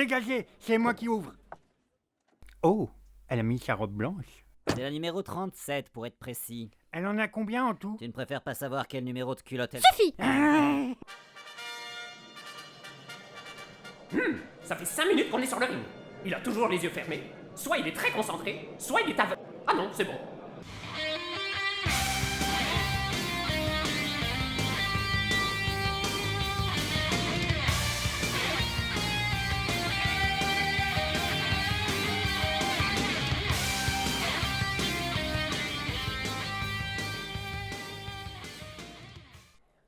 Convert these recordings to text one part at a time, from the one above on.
dégagez, c'est moi qui ouvre. Oh, elle a mis sa robe blanche. C'est la numéro 37 pour être précis. Elle en a combien en tout? Tu ne préfères pas savoir quel numéro de culotte elle... Suffit. Ça fait 5 minutes qu'on est sur le ring. Il a toujours les yeux fermés. Soit il est très concentré, soit il est aveugle. Ah non, c'est bon.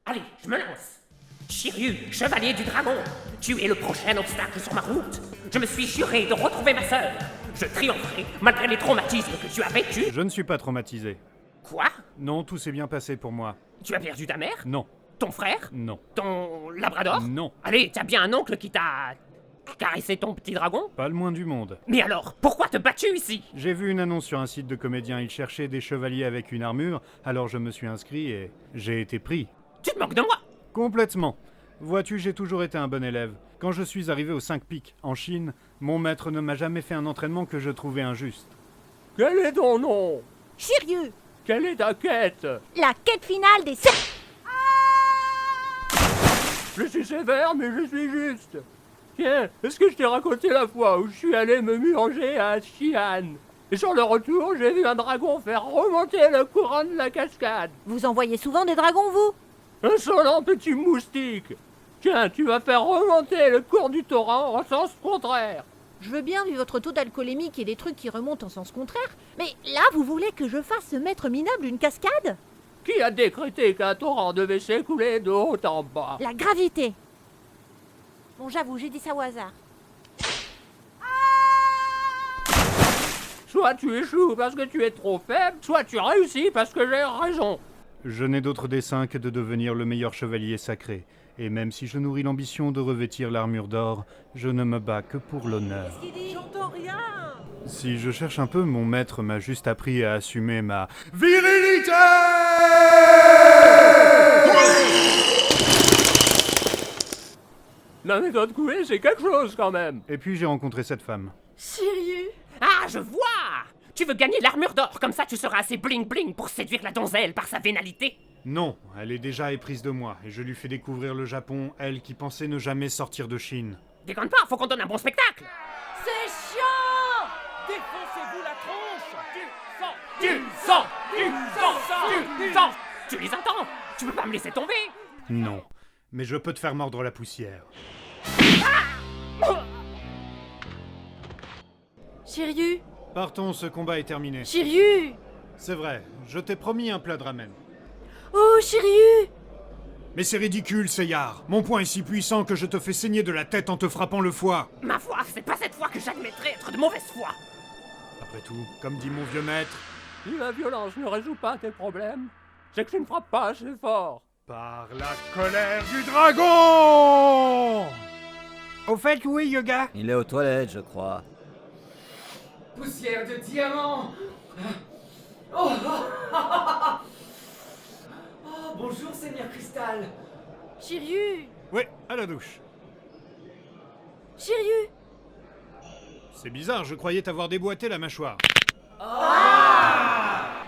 Allez, je me lance. Shiryu, chevalier du dragon, tu es le prochain obstacle sur ma route. Je me suis juré de retrouver ma sœur. Je triompherai malgré les traumatismes que tu as vécus. Je ne suis pas traumatisé. Quoi? Non, tout s'est bien passé pour moi. Tu as perdu ta mère? Non, Ton frère? non, Ton labrador? non, Allez, t'as bien un oncle qui t'a... caressé ton petit dragon? pas le moins du monde. Mais alors, pourquoi te bats-tu ici? J'ai vu une annonce sur un site de comédiens, ils cherchaient des chevaliers avec une armure, alors je me suis inscrit et j'ai été pris. Tu te moques de moi? Complètement. Vois-tu, j'ai toujours été un bon élève. Quand je suis arrivé aux 5 pics, en Chine, mon maître ne m'a jamais fait un entraînement que je trouvais injuste. Quel est ton nom? Shiryu, Quelle est ta quête? la quête finale des... Je suis sévère, mais je suis juste. Tiens, est-ce que je t'ai raconté la fois où je suis allé me muranger à Xi'an? Et sur le retour, j'ai vu un dragon faire remonter le courant de la cascade. Vous en voyez souvent des dragons, vous? Insolent petit moustique. Tiens, tu vas faire remonter le cours du torrent en sens contraire. Je veux bien, vu votre taux d'alcoolémie et des trucs qui remontent en sens contraire, mais là, vous voulez que je fasse maître minable une cascade? Qui a décrété qu'un torrent devait s'écouler de haut en bas? La gravité. Bon, j'avoue, j'ai dit ça au hasard. Soit tu échoues parce que tu es trop faible, soit tu réussis parce que j'ai raison. Je n'ai d'autre dessein que de devenir le meilleur chevalier sacré. Et même si je nourris l'ambition de revêtir l'armure d'or, je ne me bats que pour l'honneur. J'entends rien. Si je cherche un peu, mon maître m'a juste appris à assumer ma virilité! La méthode couée, c'est quelque chose quand même. Et puis j'ai rencontré cette femme. Shiryu. Ah, je vois! Tu veux gagner l'armure d'or, comme ça tu seras assez bling-bling pour séduire la donzelle par sa vénalité. Non, elle est déjà éprise de moi, et je lui fais découvrir le Japon, elle qui pensait ne jamais sortir de Chine. Déconne pas, faut qu'on donne un bon spectacle. C'est chiant. Défoncez-vous la tronche! Du sang! Tu les entends? Tu peux pas me laisser tomber? Non, mais je peux te faire mordre la poussière. Shiryu. Partons, ce combat est terminé. Shiryu. C'est vrai, je t'ai promis un plat de ramen. Oh, Shiryu. Mais c'est ridicule, Seyar. Mon poing est si puissant que je te fais saigner de la tête en te frappant le foie. Ma foi, c'est pas cette fois que j'admettrai être de mauvaise foi. Après tout, comme dit mon vieux maître, Si la violence ne résout pas tes problèmes, c'est que tu ne frappes pas assez fort. par la colère du dragon! Au fait, oui, Yoga? Il est aux toilettes, je crois. Poussière de diamant. Oh, oh, bonjour, Seigneur Cristal. Shiryu. Ouais, à la douche. Shiryu. C'est bizarre, je croyais t'avoir déboîté la mâchoire.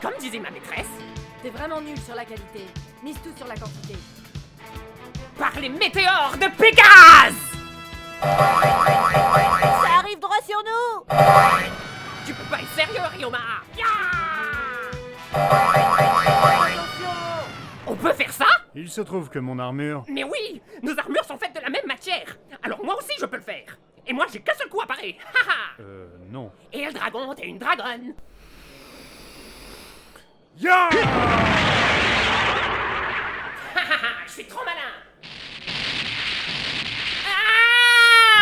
Comme disait ma maîtresse, T'es vraiment nul sur la qualité. Mise tout sur la quantité. par les météores de Pégase! Ça arrive droit sur nous! Tu peux pas être sérieux, Ryoma! On peut faire ça? Il se trouve que mon armure... Mais oui! Nos armures sont faites de la même matière! Alors moi aussi je peux le faire! Et moi j'ai qu'un seul coup à parer! Haha! non. Et le dragon, t'es une dragonne! Ya! Je suis trop malin!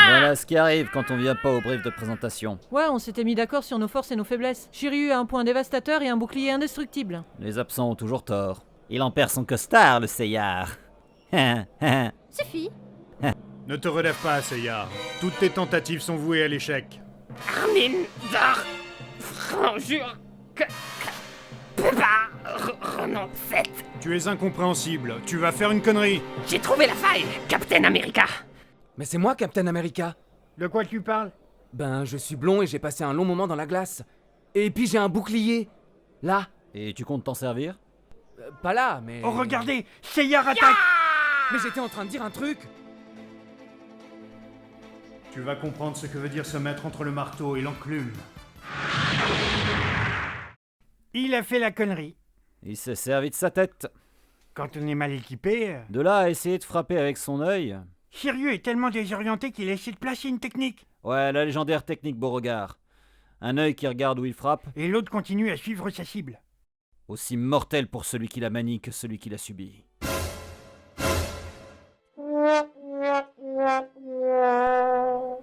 Voilà ce qui arrive quand on vient pas au brief de présentation. Ouais, on s'était mis d'accord sur nos forces et nos faiblesses. Shiryu a un point dévastateur et un bouclier indestructible. Les absents ont toujours tort. Il en perd son costard, le Seyar. Suffit. Ne te relève pas, Seyar. Toutes tes tentatives sont vouées à l'échec. Armin d'or, franjure, renonce. Tu es incompréhensible. Tu vas faire une connerie. J'ai trouvé la faille, Captain America. Mais c'est moi, Captain America. De quoi tu parles? Ben, je suis blond et j'ai passé un long moment dans la glace. Et puis j'ai un bouclier. Là. Et tu comptes t'en servir? Pas là, mais... Oh, regardez! Seyar attaque! Mais j'étais en train de dire un truc. Tu vas comprendre ce que veut dire se mettre entre le marteau et l'enclume. Il a fait la connerie. Il s'est servi de sa tête. Quand on est mal équipé... De là à essayer de frapper avec son œil. Shiryu est tellement désorienté qu'il essaie de placer une technique. Ouais, la légendaire technique Beauregard. Un œil qui regarde où il frappe, Et l'autre continue à suivre sa cible. aussi mortel pour celui qui la manie que celui qui la subit.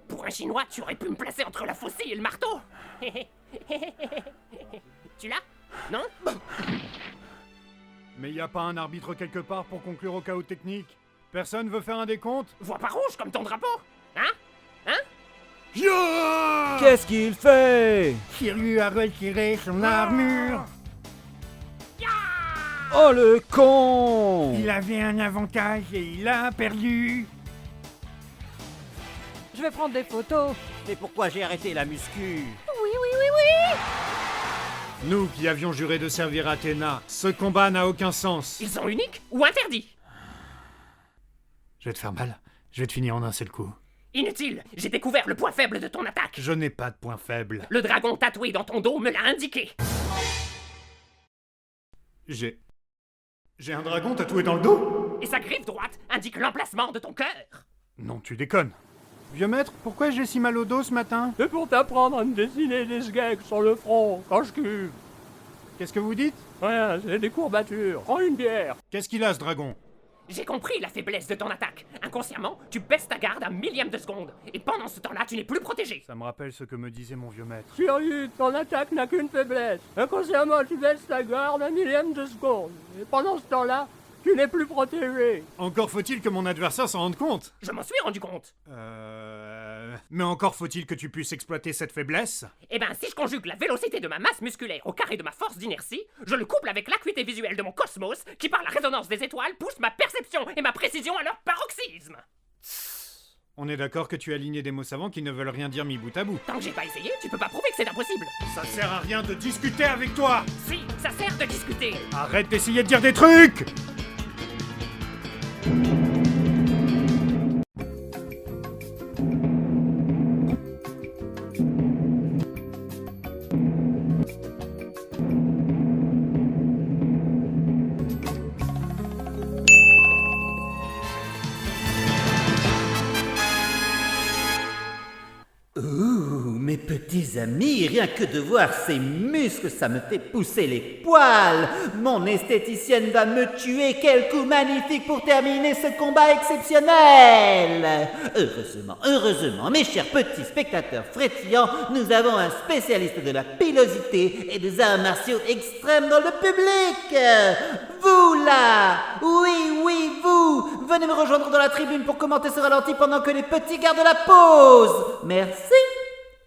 Pour un chinois, tu aurais pu me placer entre la faucille et le marteau. Tu l'as? Non? Mais y a pas un arbitre quelque part pour conclure au chaos technique? Personne veut faire un décompte? Vois pas rouge comme ton drapeau. Hein? Qu'est-ce qu'il fait? Shiryu a retiré son armure. Oh le con! Il avait un avantage et il a perdu. Je vais prendre des photos. C'est pourquoi j'ai arrêté la muscu. Oui, oui, oui, oui! Nous qui avions juré de servir Athéna, ce combat n'a aucun sens. Ils sont uniques ou interdits? Je vais te faire mal. Je vais te finir en un seul coup. Inutile, j'ai découvert le point faible de ton attaque. Je n'ai pas de point faible. Le dragon tatoué dans ton dos me l'a indiqué. J'ai un dragon tatoué dans le dos? Et sa griffe droite indique l'emplacement de ton cœur. Non, tu déconnes. Vieux maître, pourquoi j'ai si mal au dos ce matin? C'est pour t'apprendre à me dessiner des sgeeks sur le front quand je cuve. Qu'est-ce que vous dites? Rien, c'est des courbatures. Prends une bière. Qu'est-ce qu'il a ce dragon? J'ai compris la faiblesse de ton attaque. Inconsciemment, tu baisses ta garde à 1/1000 de seconde. Et pendant ce temps-là, tu n'es plus protégé. Ça me rappelle ce que me disait mon vieux maître. Shiryu, ton attaque n'a qu'une faiblesse. Inconsciemment, tu baisses ta garde à 1/1000 de seconde. Et pendant ce temps-là, tu n'es plus protégé. Encore faut-il que mon adversaire s'en rende compte. Je m'en suis rendu compte. Mais encore faut-il que tu puisses exploiter cette faiblesse. Eh ben, si je conjugue la vélocité de ma masse musculaire au carré de ma force d'inertie, je le couple avec l'acuité visuelle de mon cosmos, qui par la résonance des étoiles pousse ma perception et ma précision à leur paroxysme. On est d'accord que tu as aligné des mots savants qui ne veulent rien dire mis bout à bout. Tant que j'ai pas essayé, tu peux pas prouver que c'est impossible. Ça sert à rien de discuter avec toi. Si, ça sert de discuter. Arrête d'essayer de dire des trucs. Mes petits amis, rien que de voir ces muscles, ça me fait pousser les poils. Mon esthéticienne va me tuer. Quel coup magnifique pour terminer ce combat exceptionnel. Heureusement, mes chers petits spectateurs frétillants, nous avons un spécialiste de la pilosité et des arts martiaux extrêmes dans le public. Vous là, oui, vous, venez me rejoindre dans la tribune pour commenter ce ralenti pendant que les petits gardent la pause. Merci.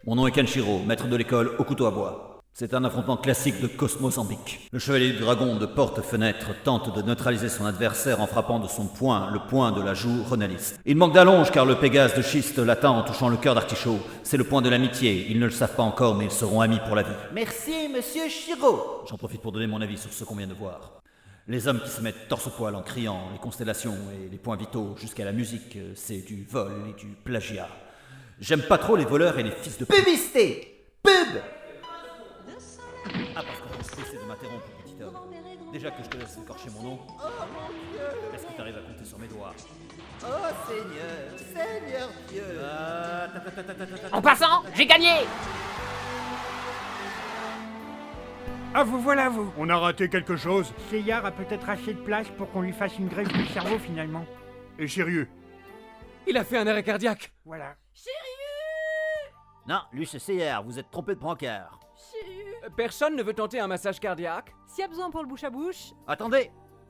Mon nom est Kenshiro, maître de l'école au couteau à bois. C'est un affrontement classique de Cosmos en bic. Le chevalier du dragon de porte-fenêtre tente de neutraliser son adversaire en frappant de son poing le point de la joue Ronaliste. Il manque d'allonge car le Pégase de schiste l'attend en touchant le cœur d'Artichaut. C'est le point de l'amitié, ils ne le savent pas encore mais ils seront amis pour la vie. Merci, monsieur Shiro. J'en profite pour donner mon avis sur ce qu'on vient de voir. Les hommes qui se mettent torse-poil en criant les constellations et les points vitaux jusqu'à la musique, c'est du vol et du plagiat. J'aime pas trop les voleurs et les fils de... Publicité. Pub. Ah, parce qu'on se essaie de m'interrompre, petit homme. Déjà que je te laisse écorcher mon nom. Oh mon Dieu. Est-ce que t'arrives à compter sur mes doigts? Oh Seigneur Dieu. En passant, j'ai gagné. Ah, vous voilà, vous. On a raté quelque chose. Seyar a peut-être assez de place pour qu'on lui fasse une greffe du cerveau, finalement. Et Shiryu? Il a fait un arrêt cardiaque. Voilà. Non, lui c'est CR, vous êtes trompé de brancard. Personne ne veut tenter un massage cardiaque? S'il y a besoin pour le bouche à bouche, Attendez,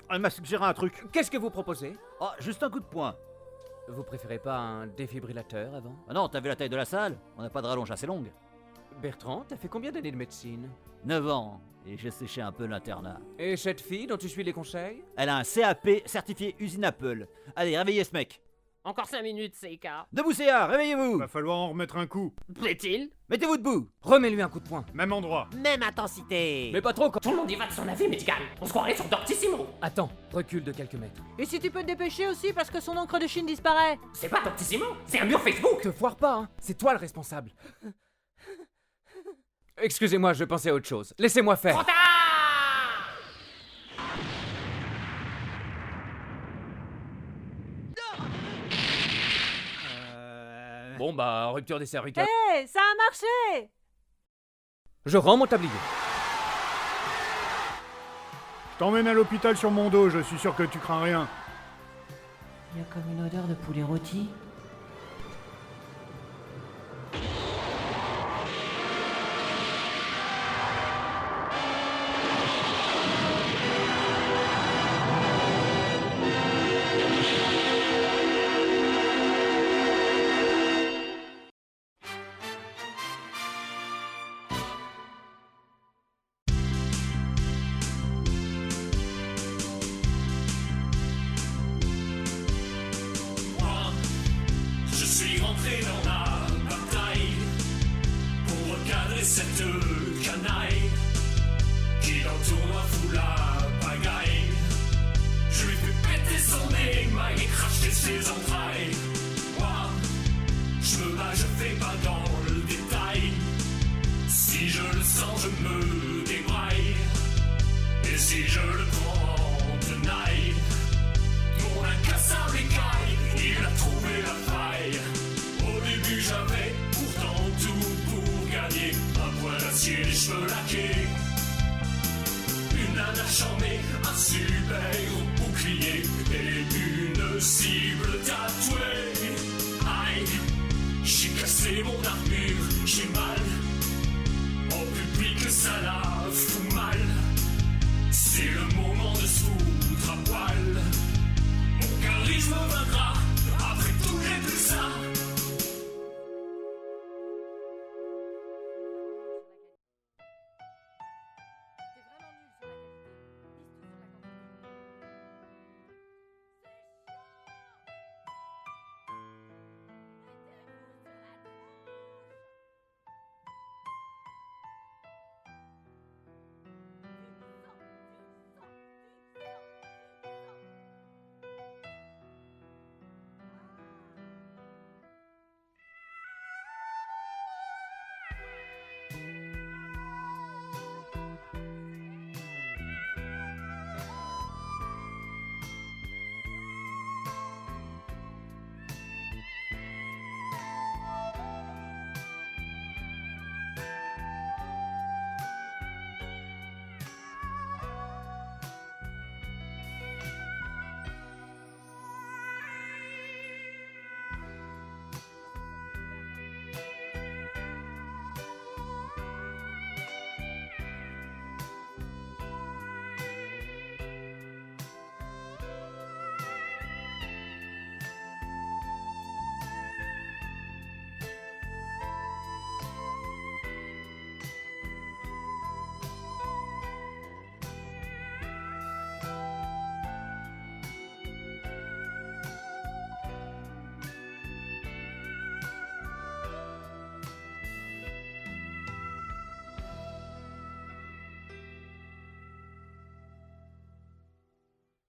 elle m'a suggéré un truc. Qu'est-ce que vous proposez? Oh, juste un coup de poing. Vous préférez pas un défibrillateur avant? Ah non, t'as vu la taille de la salle? On n'a pas de rallonge assez longue. Bertrand, t'as fait combien d'années de médecine? 9 ans, et j'ai séché un peu l'internat. Et cette fille dont tu suis les conseils? Elle a un CAP certifié usine Apple. Allez, réveillez ce mec. Encore 5 minutes, CK. Debout, CA, réveillez-vous. Va falloir en remettre un coup. Plaît-il? Mettez-vous debout. Remets-lui un coup de poing. Même endroit. Même intensité. Mais pas trop quand... Tout le monde y va de son avis médical. On se croirait sur Doctissimo. Attends, recule de quelques mètres. Et si tu peux te dépêcher aussi parce que son encre de Chine disparaît. C'est pas Doctissimo, c'est un mur Facebook. Te foire pas, hein. C'est toi le responsable. Excusez-moi, je pensais à autre chose. Laissez-moi faire. Trop tard! Bon bah, rupture des cervicales. Hé, ça a marché. Je rends mon tablier. Je t'emmène à l'hôpital sur mon dos, je suis sûr que tu crains rien. Il y a comme une odeur de poulet rôti. Je suis rentré dans la bataille pour recadrer cette canaille qui dans le tournoi fout la pagaille. Je lui fais péter son émail et cracher ses entrailles. Moi, je me bats, je fais pas dans le détail. Si je le sens, je me débraille. Et si je le prends en tenaille, mon incassable écaille, il a trouvé la faille. Au début j'avais pourtant tout pour gagner. Un poing d'acier, les cheveux laqués, une nana charmée, un super bouclier et une cible tatouée. Aïe, j'ai cassé mon armure, j'ai mal. En public ça la fout